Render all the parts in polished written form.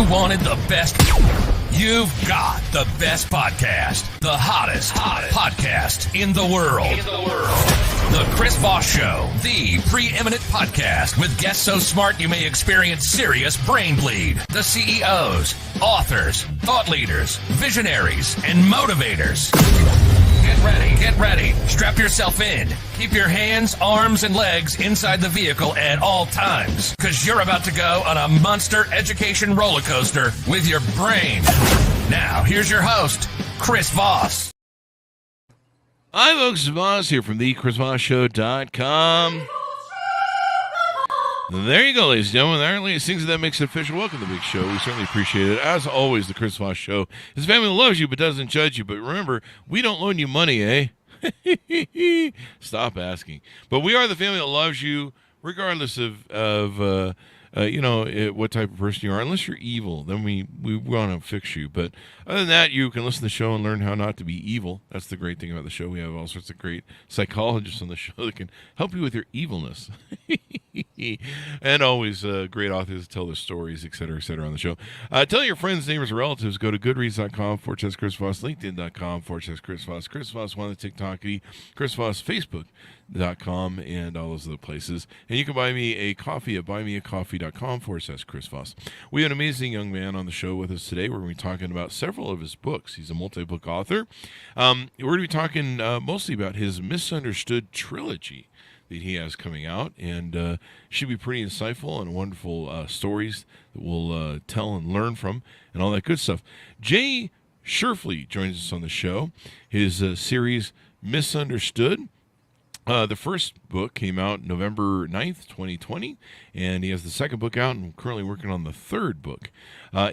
You wanted the best. You've got the best podcast. The hottest podcast in the world. The Chris Voss Show, the preeminent podcast with guests so smart you may experience serious brain bleed. The CEOs, authors, thought leaders, visionaries, and motivators. Get ready. Strap yourself in. Keep your hands, arms, and legs inside the vehicle at all times, because you're about to go on a monster education roller coaster with your brain. Now, here's your host, Chris Voss. Hi, folks. Voss here from thechrisvossshow.com. There you go, ladies and gentlemen. There are things that makes it official. Welcome to the big show. We certainly appreciate it. As always, the Chris Voss Show is a family that loves you but doesn't judge you. But remember, we don't loan you money, eh? Stop asking. But we are the family that loves you regardless of what type of person you are. Unless you're evil, then we want to fix you. But other than that, you can listen to the show and learn how not to be evil. That's the great thing about the show. We have all sorts of great psychologists on the show that can help you with your evilness. And always great authors tell their stories, et cetera, on the show. Tell your friends, neighbors, or relatives. Go to goodreads.com/Chris Voss, LinkedIn.com/Chris Voss, Chris Voss, one of the TikTok, Chris Voss, Facebook.com, and all those other places. And you can buy me a coffee at buymeacoffee.com/Chris Voss. We have an amazing young man on the show with us today. We're going to be talking about several of his books. He's a multi-book author. We're going to be talking mostly about his Misunderstood trilogy that he has coming out, and should be pretty insightful and wonderful stories that we'll tell and learn from and all that good stuff. Jay Sherfey joins us on the show. His series Misunderstood. The first book came out November 9th, 2020, and he has the second book out and currently working on the third book.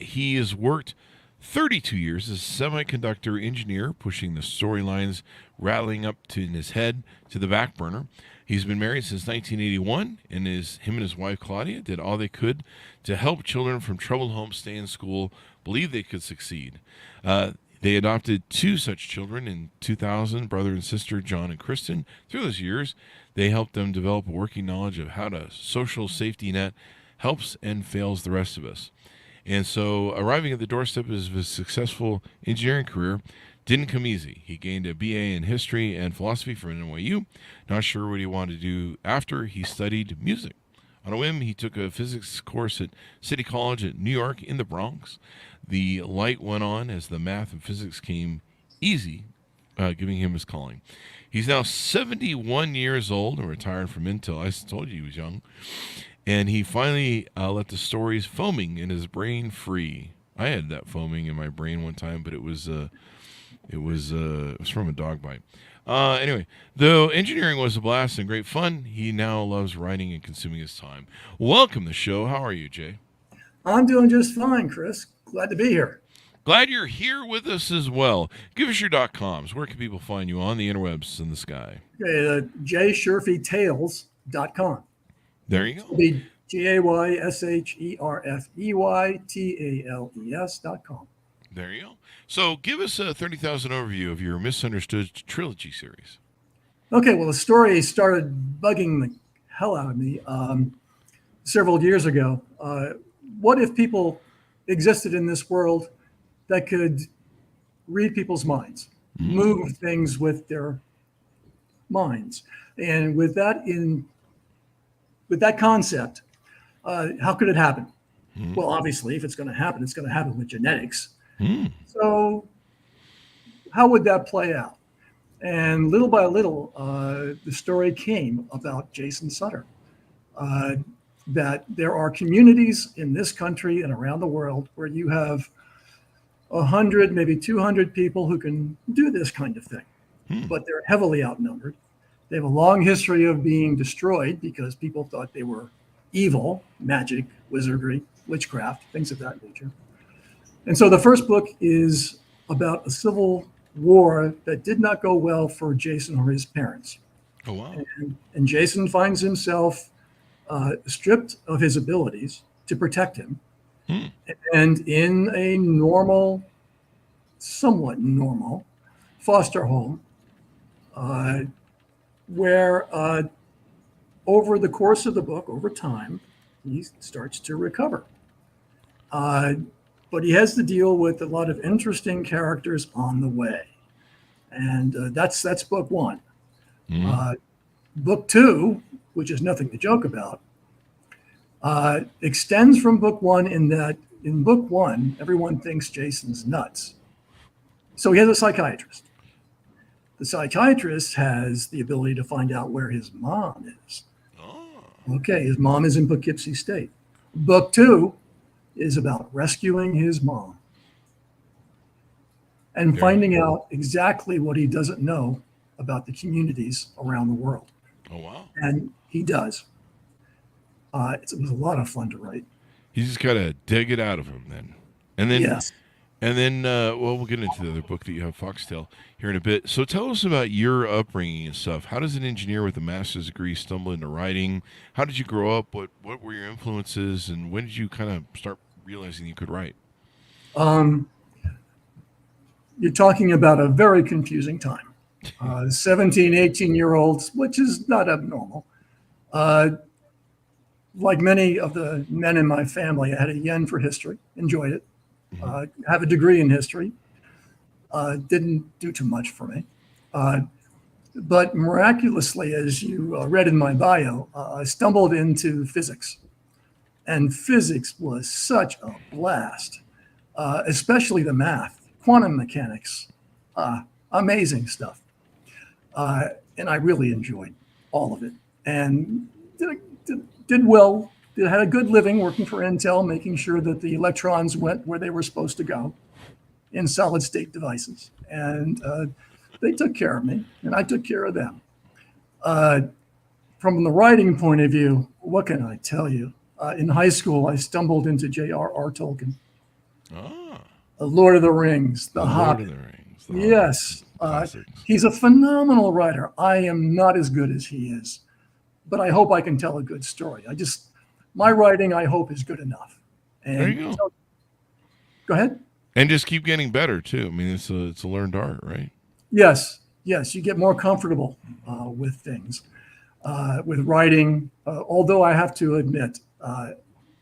He has worked 32 years as a semiconductor engineer, pushing the storylines rattling up in his head to the back burner. He's been married since 1981, and him and his wife, Claudia, did all they could to help children from troubled homes stay in school, believe they could succeed. They adopted two such children in 2000, brother and sister John and Kristen. Through those years, they helped them develop a working knowledge of how a social safety net helps and fails the rest of us. And so arriving at the doorstep of his successful engineering career didn't come easy. He gained a BA in history and philosophy from NYU. Not sure what he wanted to do after. He studied music. On a whim, he took a physics course at City College at New York in the Bronx. The light went on as the math and physics came easy, giving him his calling. He's now 71 years old and retired from Intel. I told you he was young. And he finally let the stories foaming in his brain free. I had that foaming in my brain one time, but it was from a dog bite. Anyway, though engineering was a blast and great fun, he now loves writing and consuming his time. Welcome to the show. How are you, Jay? I'm doing just fine, Chris. Glad to be here. Glad you're here with us as well. Give us your .coms. Where can people find you on the interwebs in the sky? Okay, JSherfeyTales.com. There you go. It'll be JaySherfeyTales.com. There you go. So give us a 30,000 overview of your Misunderstood trilogy series. Okay, well, the story started bugging the hell out of me several years ago. What if people existed in this world that could read people's minds, move things with their minds? And with that concept, how could it happen? Well, obviously, if it's going to happen with genetics. So how would that play out? And little by little, the story came about Jason Sutter, that there are communities in this country and around the world where you have 100, maybe 200 people who can do this kind of thing, but they're heavily outnumbered. They have a long history of being destroyed because people thought they were evil, magic, wizardry, witchcraft, things of that nature. And so the first book is about a civil war that did not go well for Jason or his parents. Oh, wow. And Jason finds himself stripped of his abilities to protect him. And in a somewhat normal foster home, where over the course of the book, over time, he starts to recover. Uh, but he has to deal with a lot of interesting characters on the way, and that's book one. Mhm. Book two, which is nothing to joke about, extends from book one in that in book one, everyone thinks Jason's nuts. So he has a psychiatrist. The psychiatrist has the ability to find out where his mom is. Oh, Okay, his mom is in Poughkeepsie State. Book two is about rescuing his mom and there. finding out exactly what he doesn't know about the communities around the world. Oh, wow. And he does. It was a lot of fun to write. You just gotta dig it out of him then, and then Yes. well, we'll get into the other book that you have, Foxtail, here in a bit. So tell us about your upbringing and stuff. How does an engineer with a master's degree stumble into writing? How did you grow up? What were your influences, and when did you kind of start realizing you could write? Um, you're talking about a very confusing time. 17, 18-year-olds, which is not abnormal. Uh, like many of the men in my family, I had a yen for history, enjoyed it. Have a degree in history. Didn't do too much for me. But miraculously, as you read in my bio, I stumbled into physics. And physics was such a blast, especially the math, quantum mechanics, amazing stuff. And I really enjoyed all of it. And did well, had a good living working for Intel, making sure that the electrons went where they were supposed to go in solid state devices. And they took care of me, and I took care of them. From the writing point of view, what can I tell you? In high school, I stumbled into J.R.R. Tolkien, Ah, The Lord of the Rings, The The Lord Hobbit. of the Rings. Yes, Classics. he's a phenomenal writer. I am not as good as he is, but I hope I can tell a good story. My writing, I hope, is good enough. There And you go. so- go ahead. And just keep getting better too. I mean, it's a learned art, right? Yes, yes, you get more comfortable with things, with writing. Although I have to admit,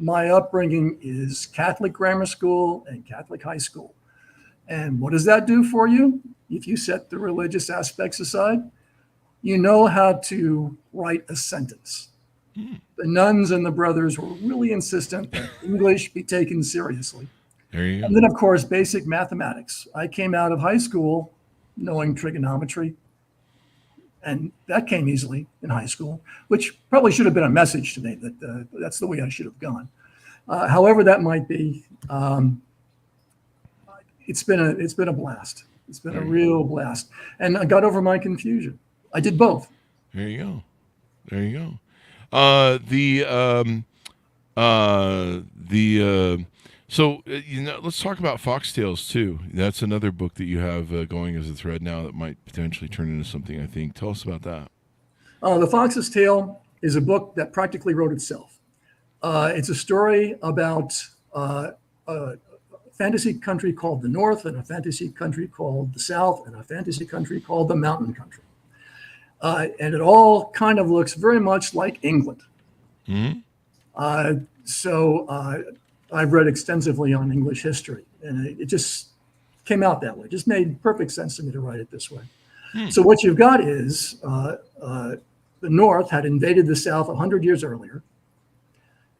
my upbringing is Catholic grammar school and Catholic high school. And what does that do for you? If you set the religious aspects aside, you know how to write a sentence. The nuns and the brothers were really insistent that English be taken seriously. There you And go. then, of course, basic mathematics. I came out of high school knowing trigonometry, and that came easily in high school, which probably should have been a message to me that that's the way I should have gone. However, that might be, it's been a blast. It's been a real blast, and I got over my confusion. I did both. There you go. There you go. Let's talk about Foxtails too. That's another book that you have going as a thread now that might potentially turn into something, I think. Tell us about that. The Fox's Tale is a book that practically wrote itself. It's a story about a fantasy country called the North, and a fantasy country called the South, and a fantasy country called the Mountain Country. And it all kind of looks very much like England. Hmm. So I've read extensively on English history, and it just came out that way. It just made perfect sense to me to write it this way. So what you've got is the North had invaded the South 100 years earlier,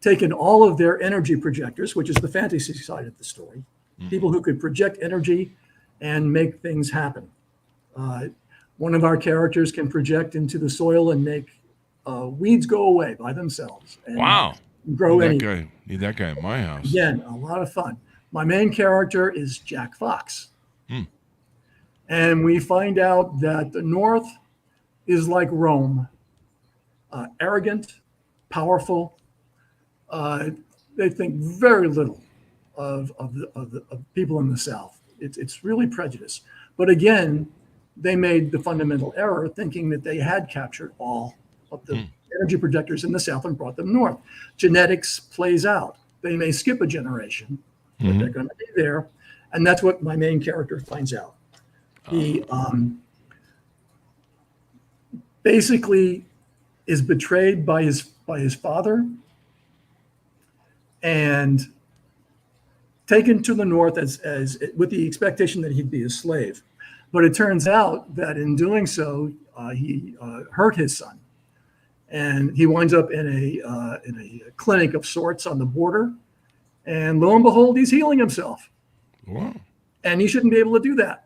taken all of their energy projectors, which is the fantasy side of the story, people who could project energy and make things happen. One of our characters can project into the soil and make weeds go away by themselves. And Wow. grow Need anything. that guy at my house. Again, a lot of fun. My main character is Jack Fox. And we find out that the North is like Rome, arrogant, powerful. They think very little of people in the South. It's really prejudice. But again, they made the fundamental error thinking that they had captured all of the energy projectors in the South and brought them north. Genetics plays out. They may skip a generation, but they're going to be there. And that's what my main character finds out. He basically is betrayed by his father, and taken to the north as with the expectation that he'd be a slave. But it turns out that in doing so, he hurt his son. And he winds up in a clinic of sorts on the border. And lo and behold, he's healing himself. Wow. And he shouldn't be able to do that.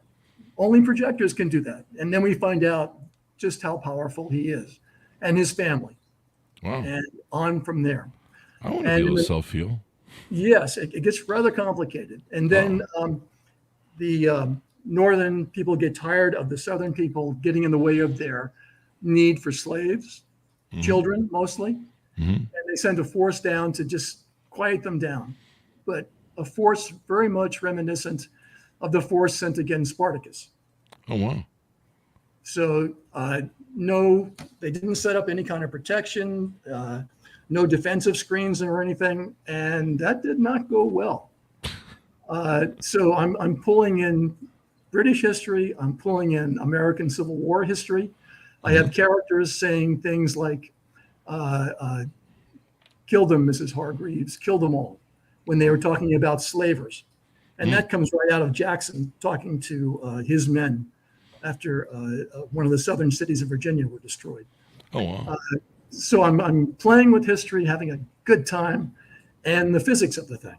Only projectors can do that. And then we find out just how powerful he is and his family. Wow. And on from there. I want to be able to self-heal. Yes, it gets rather complicated. And then the northern people get tired of the southern people getting in the way of their need for slaves, children mostly. And they send a force down to just quiet them down. But a force very much reminiscent of the force sent against Spartacus. Oh, wow. So no, they didn't set up any kind of protection, no defensive screens or anything, and that did not go well. So I'm pulling in British history. I'm pulling in American Civil War history. I have characters saying things like, kill them, Mrs. Hargreaves, kill them all, when they were talking about slavers. And that comes right out of Jackson talking to his men after one of the southern cities of Virginia were destroyed. Oh, wow. So I'm playing with history, having a good time, and the physics of the thing.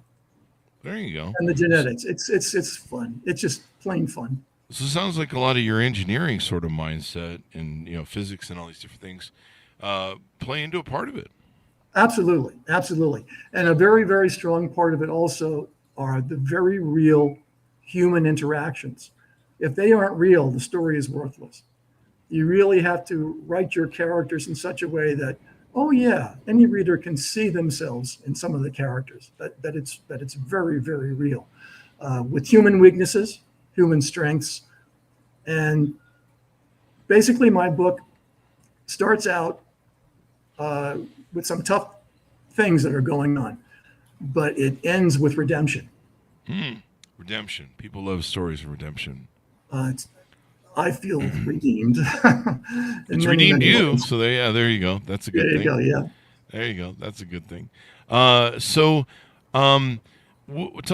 There you go. And the genetics. It's fun. It's just plain fun. So it sounds like a lot of your engineering sort of mindset and, physics and all these different things play into a part of it. Absolutely. Absolutely. And a very, very strong part of it also are the very real human interactions. If they aren't real, the story is worthless. You really have to write your characters in such a way that, oh yeah, any reader can see themselves in some of the characters, that it's very, very real, with human weaknesses, human strengths. And basically my book starts out with some tough things that are going on, but it ends with redemption. Redemption. People love stories of redemption. I feel redeemed. It's redeemed you. Ways. So there you go. That's a good thing. There you go. Yeah. There you go. That's a good thing. Tell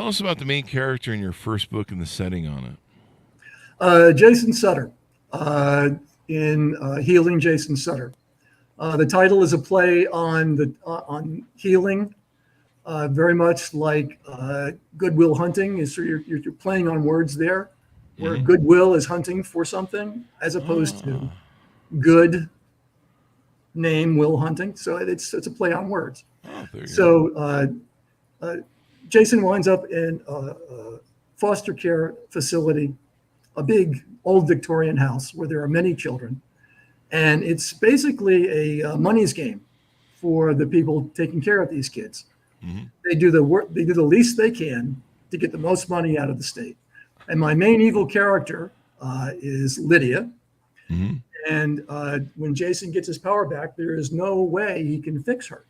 us about the main character in your first book and the setting on it. Jason Sutter, in Healing Jason Sutter. The title is a play on healing, very much like Good Will Hunting. So you're playing on words there, where goodwill is hunting for something, as opposed to good name will hunting. So it's a play on words. So Jason winds up in a foster care facility, a big old Victorian house where there are many children. And it's basically a money's game for the people taking care of these kids. They do the work, they do the least they can to get the most money out of the state. And my main evil character is Lydia. And when Jason gets his power back, there is no way he can fix her.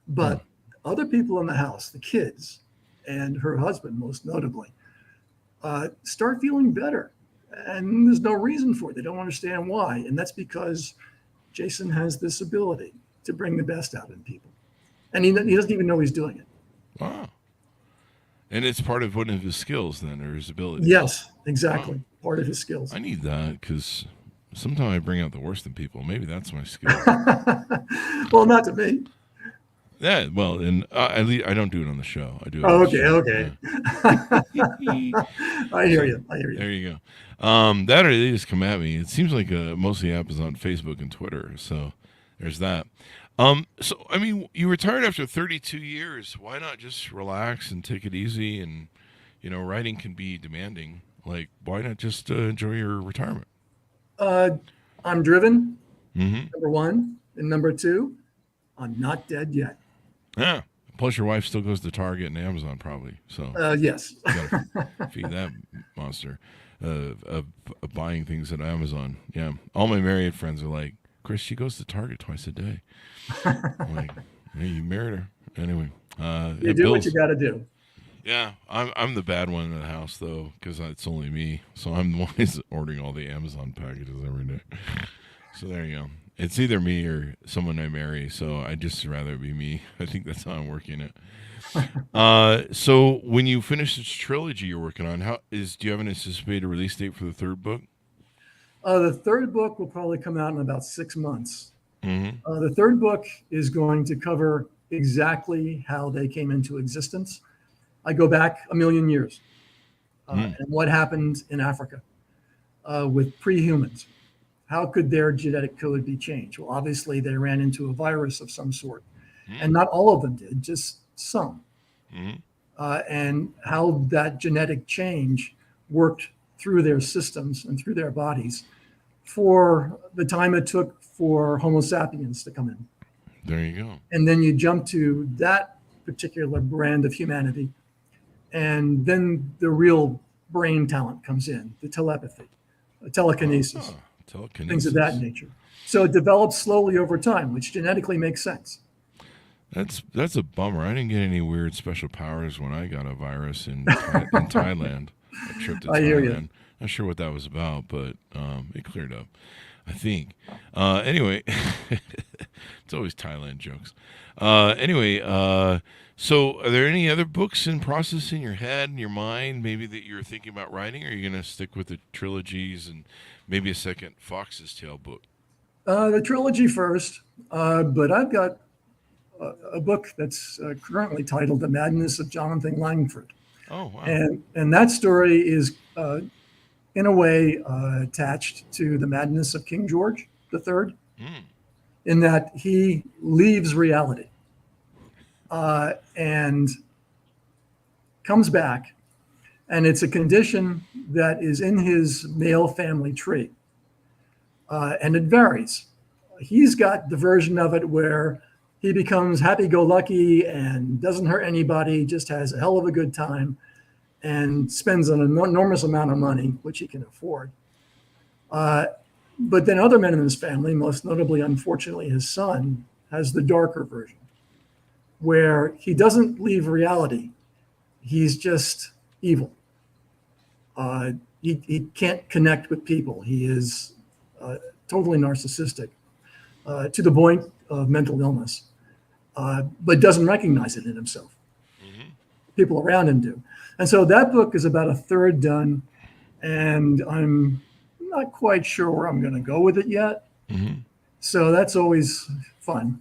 But other people in the house, the kids and her husband, most notably, start feeling better. And there's no reason for it. They don't understand why. And that's because Jason has this ability to bring the best out in people. And he doesn't even know he's doing it. Wow. And it's part of one of his skills then, or his ability. Yes, exactly. Wow. Part of his skills. I need that because sometimes I bring out the worst in people. Maybe that's my skill. Well, not to me. Yeah, well, and at least I don't do it on the show. I do it okay. Yeah. I hear you. There you go. That or they just come at me. It seems like mostly happens on Facebook and Twitter. So there's that. So, I mean, you retired after 32 years. Why not just relax and take it easy? And, writing can be demanding. Like, why not just enjoy your retirement? I'm driven, number one. And number two, I'm not dead yet. Yeah. Plus, your wife still goes to Target and Amazon, probably. So yes, you gotta feed that monster of buying things at Amazon. Yeah, all my married friends are like, Chris, she goes to Target twice a day. I'm like, hey, you married her anyway. You do what you got to do. Yeah, I'm the bad one in the house though, because it's only me. So I'm the one who's ordering all the Amazon packages every day. So there you go. It's either me or someone I marry, so I'd just rather be me. I think that's how I'm working it. So when you finish this trilogy you're working on, do you have an anticipated release date for the third book? The third book will probably come out in about 6 months. Mm-hmm. The third book is going to cover exactly how they came into existence. I go back a million years and what happened in Africa with pre-humans. How could their genetic code be changed? Well, obviously, they ran into a virus of some sort, and not all of them did, just some. Mm-hmm. And how that genetic change worked through their systems and through their bodies for the time it took for Homo sapiens to come in. There you go. And then you jump to that particular brand of humanity, and then the real brain talent comes in, the telepathy, the telekinesis, Telekinesis. things of that nature. So it develops slowly over time, which genetically makes sense. That's a bummer. I didn't get any weird special powers when I got a virus in Thailand. A trip to I hear you. Thailand. Not sure what that was about, but it cleared up, I think. Anyway, it's always Thailand jokes. So are there any other books in process in your head, in your mind, maybe that you're thinking about writing? Or are you going to stick with the trilogies and maybe a second Fox's Tale book? The trilogy first, but I've got a book that's currently titled The Madness of Jonathan Langford. Oh, wow. And that story is, in a way, attached to the madness of King George III, in that he leaves reality and comes back. And it's a condition that is in his male family tree. And it varies. He's got the version of it where he becomes happy-go-lucky and doesn't hurt anybody, just has a hell of a good time and spends an enormous amount of money, which he can afford. But then other men in his family, most notably, unfortunately, his son, has the darker version, where he doesn't leave reality. He's just evil. He can't connect with people. He is totally narcissistic to the point of mental illness, but doesn't recognize it in himself. People around him do. And so that book is about a third done, and I'm not quite sure where I'm going to go with it yet. So that's always fun.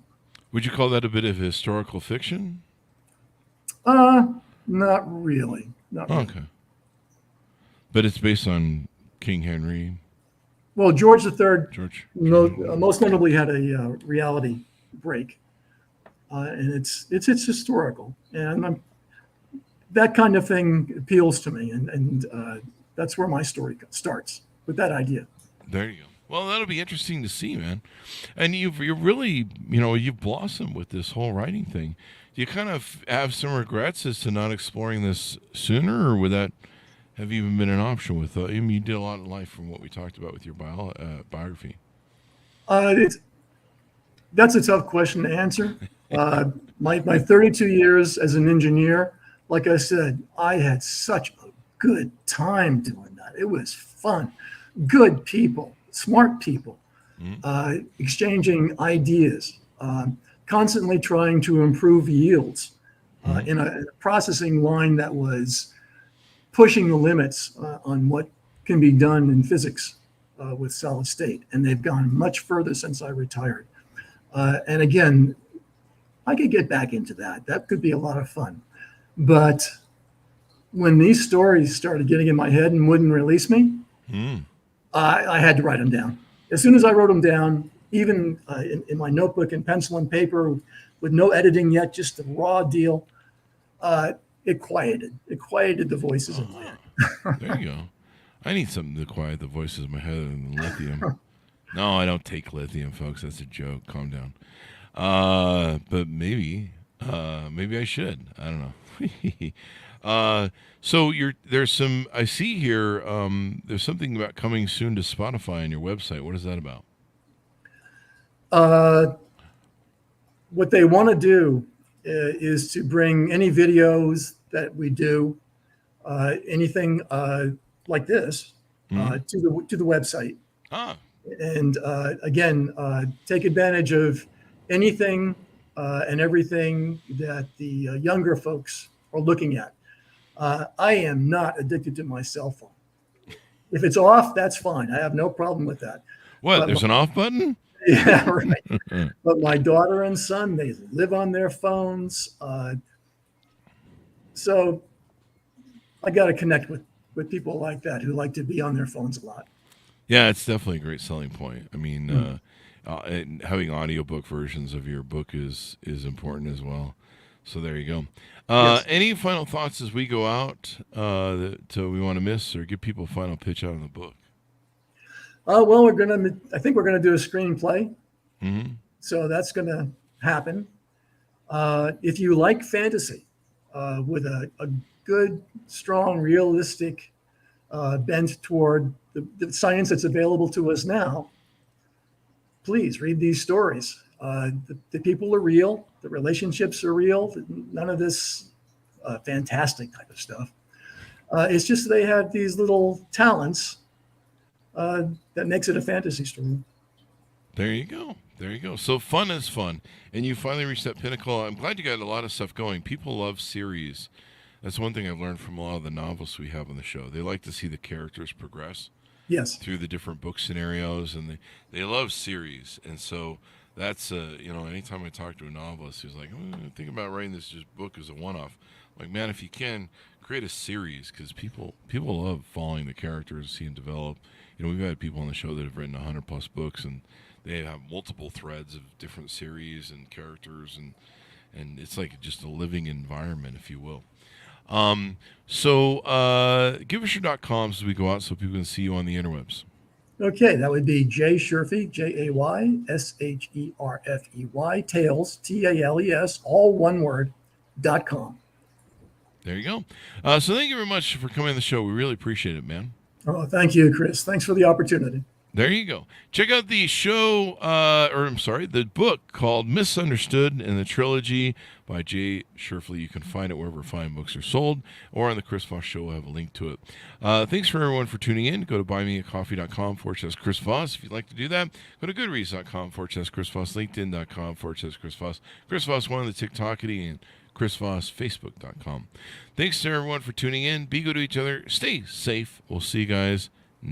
Would you call that a bit of historical fiction? Not really. Not really. Okay. But it's based on King Henry. Well, George III, George. most notably, had a reality break, and it's historical, and that kind of thing appeals to me, and that's where my story starts, with that idea. There you go. Well, that'll be interesting to see, man. And you're really, you've blossomed with this whole writing thing. Do you kind of have some regrets as to not exploring this sooner, or would that have even been an option with, you did a lot in life from what we talked about with your biography? That's a tough question to answer. My 32 years as an engineer, like I said, I had such a good time doing that. It was fun. Good people, smart people, exchanging ideas, constantly trying to improve yields in a processing line that was pushing the limits on what can be done in physics with solid state. And they've gone much further since I retired. And again, I could get back into that. That could be a lot of fun. But when these stories started getting in my head and wouldn't release me, I had to write them down. As soon as I wrote them down, even in my notebook and pencil and paper with no editing yet, just a raw deal, it quieted the voices in my head. There you go. I need something to quiet the voices in my head than lithium. No, I don't take lithium, folks. That's a joke. Calm down. But maybe I should. I don't know. So there's some, I see here, there's something about coming soon to Spotify on your website. What is that about? What they want to do is to bring any videos that we do, anything like this, to the website. And again, take advantage of anything and everything that the younger folks are looking at. I am not addicted to my cell phone. If it's off, that's fine. I have no problem with that. What? But There's an off button? yeah, right. But my daughter and son, they live on their phones. So I got to connect with people like that who like to be on their phones a lot. Yeah, it's definitely a great selling point. I mean, and having audiobook versions of your book is important as well. So there you go. Yes. Any final thoughts as we go out that we want to miss, or give people a final pitch out of the book? Well, I think we're gonna do a screenplay. Mm-hmm. So that's gonna happen. If you like fantasy with a good, strong, realistic bent toward the science that's available to us now, please read these stories. The people are real. The relationships are real. None of this fantastic type of stuff. It's just they have these little talents that makes it a fantasy story. There you go. There you go. So fun is fun. And you finally reached that pinnacle. I'm glad you got a lot of stuff going. People love series. That's one thing I've learned from a lot of the novelists we have on the show. They like to see the characters progress Yes. through the different book scenarios, and they love series. And so that's, anytime I talk to a novelist who's like, think about writing this just book as a one-off. Like, man, if you can, create a series, because people love following the characters, seeing them develop. We've had people on the show that have written 100+ books, and they have multiple threads of different series and characters, and it's like just a living environment, if you will. So give us your .coms as we go out so people can see you on the interwebs. Okay, that would be Jay Sherfey, JaySherfey, Tales, TALES, all one word, .com. There you go. So thank you very much for coming on the show. We really appreciate it, man. Oh, thank you, Chris. Thanks for the opportunity. There you go. Check out the the book called Misunderstood in the Trilogy by Jay Sherfey. You can find it wherever fine books are sold, or on the Chris Voss Show. We'll have a link to it. Thanks for everyone for tuning in. Go to buymeacoffee.com/Chris Voss if you'd like to do that. Go to goodreads.com/Chris Voss, linkedin.com/Chris Voss, Chris Voss, one of the TikTokity, and Chris Voss, Facebook.com. Thanks to everyone for tuning in. Be good to each other. Stay safe. We'll see you guys next time.